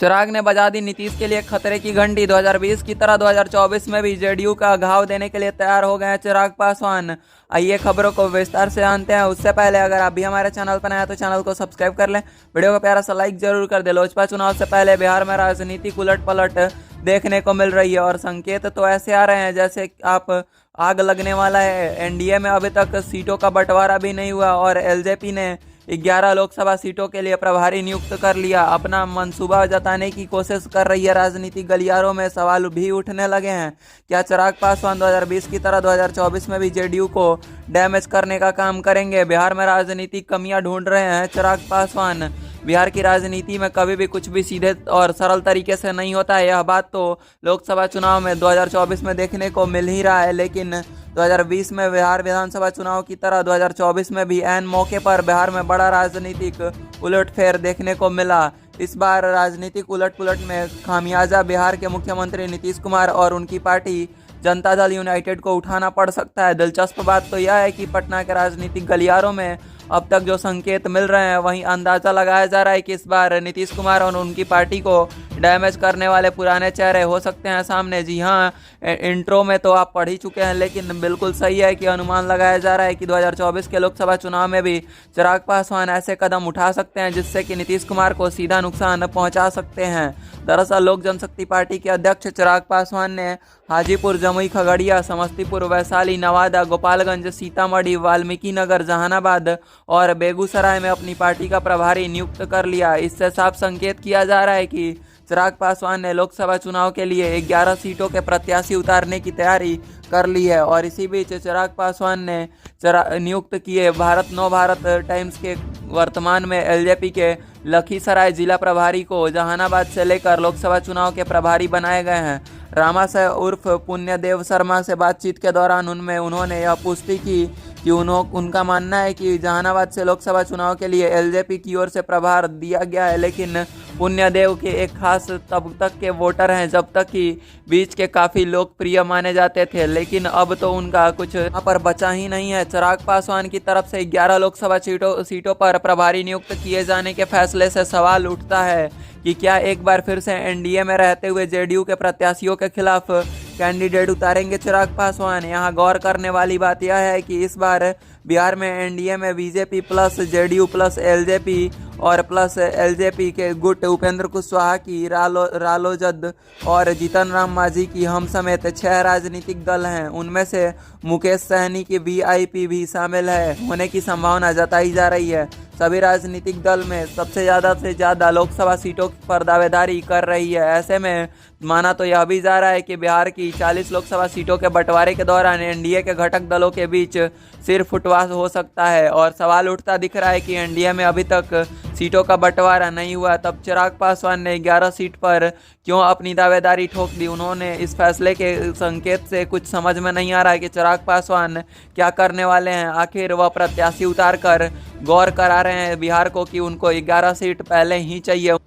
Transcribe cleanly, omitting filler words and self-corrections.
चिराग ने बजा दी नीतीश के लिए खतरे की घंटी। 2020 की तरह 2024 में भी जेडीयू का घाव देने के लिए तैयार हो गए हैं चिराग पासवान। आइए खबरों को विस्तार से जानते हैं। उससे पहले अगर आप भी हमारे चैनल पर नए हैं तो चैनल को सब्सक्राइब कर लें, वीडियो को प्यारा सा लाइक जरूर कर दे। लोजपा चुनाव से पहले बिहार में राजनीतिक उलट पलट देखने को मिल रही है और संकेत तो ऐसे आ रहे हैं जैसे आप आग लगने वाला है। एनडीए में अभी तक सीटों का बंटवारा भी नहीं हुआ और एलजेपी ने 11 लोकसभा सीटों के लिए प्रभारी नियुक्त कर लिया। अपना मंसूबा जताने की कोशिश कर रही है राजनीतिक गलियारों में सवाल भी उठने लगे हैं। क्या चिराग पासवान 2020 की तरह 2024 में भी जेडीयू को डैमेज करने का काम करेंगे? बिहार में राजनीतिक कमियां ढूंढ रहे हैं चिराग पासवान। बिहार की राजनीति में कभी भी कुछ भी सीधे और सरल तरीके से नहीं होता है। यह बात तो लोकसभा चुनाव में 2024 में देखने को मिल ही रहा है, लेकिन 2020 में बिहार विधानसभा चुनाव की तरह 2024 में भी ऐन मौके पर बिहार में बड़ा राजनीतिक उलटफेर देखने को मिला। इस बार राजनीतिक उलटपुलट में खामियाजा बिहार के मुख्यमंत्री नीतीश कुमार और उनकी पार्टी जनता दल यूनाइटेड को उठाना पड़ सकता है। दिलचस्प बात तो यह है कि पटना के राजनीतिक गलियारों में अब तक जो संकेत मिल रहे हैं वहीं अंदाजा लगाया जा रहा है कि इस बार नीतीश कुमार और उनकी पार्टी को डैमेज करने वाले पुराने चेहरे हो सकते हैं सामने। जी हाँ, इंट्रो में तो आप पढ़ ही चुके हैं, लेकिन बिल्कुल सही है कि अनुमान लगाया जा रहा है कि 2024 के लोकसभा चुनाव में भी चिराग पासवान ऐसे कदम उठा सकते हैं जिससे कि नीतीश कुमार को सीधा नुकसान पहुंचा सकते हैं। दरअसल लोक जनशक्ति पार्टी के अध्यक्ष चिराग पासवान ने हाजीपुर, जमुई, खगड़िया, समस्तीपुर, वैशाली, नवादा, गोपालगंज, सीतामढ़ी, वाल्मीकि नगर, जहानाबाद और बेगूसराय में अपनी पार्टी का प्रभारी नियुक्त कर लिया। इससे साफ संकेत किया जा रहा है कि चिराग पासवान ने लोकसभा चुनाव के लिए 11 सीटों के प्रत्याशी उतारने की तैयारी कर ली है। और इसी बीच चिराग पासवान ने नियुक्त किए नव भारत टाइम्स के वर्तमान में एलजेपी के लखीसराय जिला प्रभारी को जहानाबाद से लेकर लोकसभा चुनाव के प्रभारी बनाए गए हैं। रामाशय उर्फ पुण्यदेव शर्मा से बातचीत के दौरान उन्होंने यह पुष्टि की कि उनका मानना है कि जहानाबाद से लोकसभा चुनाव के लिए एलजेपी की ओर से प्रभार दिया गया है, लेकिन पुण्यदेव के एक खास तब तक के वोटर हैं जब तक कि बीच के काफ़ी लोकप्रिय माने जाते थे, लेकिन अब तो उनका कुछ यहाँ पर बचा ही नहीं है। चिराग पासवान की तरफ से 11 लोकसभा सीटों पर प्रभारी नियुक्त किए जाने के फैसले से सवाल उठता है कि क्या एक बार फिर से एनडीए में रहते हुए जेडीयू के प्रत्याशियों के खिलाफ कैंडिडेट उतारेंगे चिराग पासवान। यहाँ गौर करने वाली बात यह है कि इस बार बिहार में एनडीए में BJP plus JDU plus LJP और प्लस एलजेपी के गुट उपेंद्र कुशवाहा की रालोजद और जीतन राम मांझी की हम समेत 6 राजनीतिक दल हैं। उनमें से मुकेश सहनी की वीआईपी भी शामिल होने की संभावना जताई जा रही है। सभी राजनीतिक दल में सबसे ज़्यादा लोकसभा सीटों पर दावेदारी कर रही है। ऐसे में माना तो यह भी जा रहा है कि बिहार की 40 लोकसभा सीटों के बंटवारे के दौरान एनडीए के घटक दलों के बीच सिर फुटवास हो सकता है। और सवाल उठता दिख रहा है कि एनडीए में अभी तक सीटों का बंटवारा नहीं हुआ, तब चिराग पासवान ने 11 सीट पर क्यों अपनी दावेदारी ठोक दी? उन्होंने इस फैसले के संकेत से कुछ समझ में नहीं आ रहा है कि चिराग पासवान क्या करने वाले हैं। आखिर वह प्रत्याशी उतार कर गौर करा रहे हैं बिहार को कि उनको 11 सीट पहले ही चाहिए।